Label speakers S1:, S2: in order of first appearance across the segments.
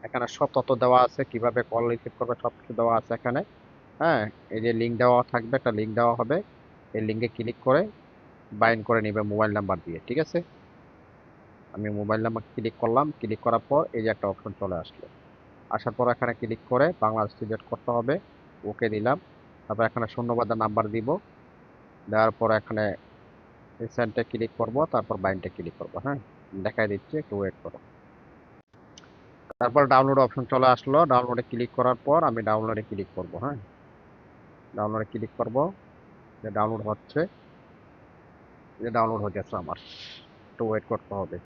S1: এখানে সব তথ্য দেওয়া আছে, কিভাবে কল রিসিভ করবে সবকিছু দেওয়া আছে এখানে। হ্যাঁ, এই যে লিঙ্ক দেওয়া থাকবে, একটা লিঙ্ক দেওয়া হবে, এই লিঙ্কে ক্লিক করে বাইন্ড করে নিবে মোবাইল নাম্বার দিয়ে। ঠিক আছে, আমি মোবাইল নাম্বার ক্লিক করলাম, ক্লিক করার পর এই যে একটা অপশন চলে আসলো। আসার পর এখানে ক্লিক করে বাংলাদেশ সিলেক্ট করতে হবে, ওকে দিলাম। তারপর এখানে শূন্যবাদ নাম্বার দিব, দেওয়ার পর এখানে রিসেন্টে ক্লিক করব, তারপর বাইন্ডে ক্লিক করব। হ্যাঁ, দেখাই দিচ্ছি, একটু ওয়েট করো। তারপর ডাউনলোড অপশন চলে আসলো, ডাউনলোডে ক্লিক করার পর আমি ডাউনলোডে ক্লিক করব। হ্যাঁ, ডাউনলোডে ক্লিক করব, যে ডাউনলোড হচ্ছে, যে ডাউনলোড হয়ে গেছে আমার, একটু ওয়েট করতে হবে।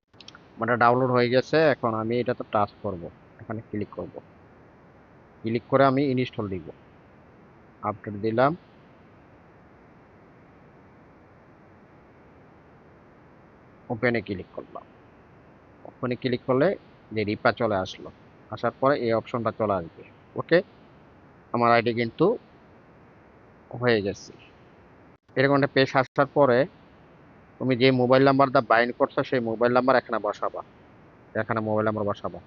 S1: মানে ডাউনলোড হয়ে গেছে, এখন আমি এটাতে টাচ করব, এখানে ক্লিক করব, ক্লিক করে আমি ইনস্টল দিব, আপডেট দিলাম, ওপেনে ক্লিক করলাম। ওপেনে ক্লিক করলে যে রিপা চলে আসলো, আসার পরে এই অপশনটা চলে আসবে। ওকে, আমার আইডি কিন্তু হয়ে গেছে। এরকম একটা পেজ আসার পরে তুমি যে মোবাইল নাম্বারটা বাইন্ড করছো সেই মোবাইল নাম্বার এখানে বসাবা, এখানে মোবাইল নাম্বার বসাবা।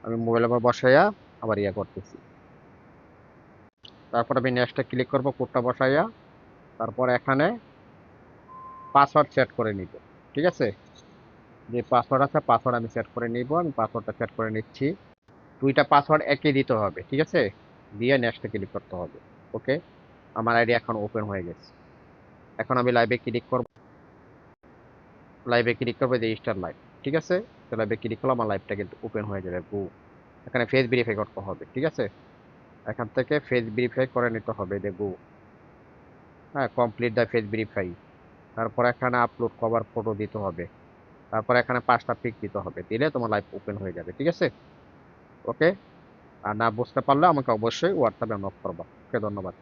S1: আমি মোবাইল নাম্বার বসাইয়া আবার ইয়ে করতেছি। তারপর আমি নেক্সটে ক্লিক করব, কোডটা বসাইয়া, তারপর এখানে পাসওয়ার্ড সেট করে নিব। ঠিক আছে, যে পাসওয়ার্ড আছে পাসওয়ার্ড আমি সেট করে নিব, আমি পাসওয়ার্ডটা সেট করে নিচ্ছি। দুইটা পাসওয়ার্ড একই দিতে হবে, ঠিক আছে, দিয়ে নেক্সটে ক্লিক করতে হবে। ওকে, আমার আইডি এখন ওপেন হয়ে গেছে। এখন আমি লাইভে ক্লিক করব, লাইভে ক্লিক করবো, যে স্টার লাইভ। ঠিক আছে, তো লাইভে ক্লিক করলে আমার লাইভটা কিন্তু ওপেন হয়ে যাবে। এখানে ফেস ভেরিফাই করতে হবে। ঠিক আছে, এখান থেকে ফেস ভেরিফাই করে নিতে হবে, দেখবো। হ্যাঁ, কমপ্লিট দ্য ফেস ভেরিফাই। তারপর এখানে আপলোড কভার ফটো দিতে হবে। তারপর এখানে 5টা পিক দিতে হবে, দিলে তোমার লাইভ ওপেন হয়ে যাবে। ঠিক আছে, ওকে। আর না বুঝতে পারলে আমাকে অবশ্যই হোয়াটসঅ্যাপে নক করবা। ওকে, ধন্যবাদ।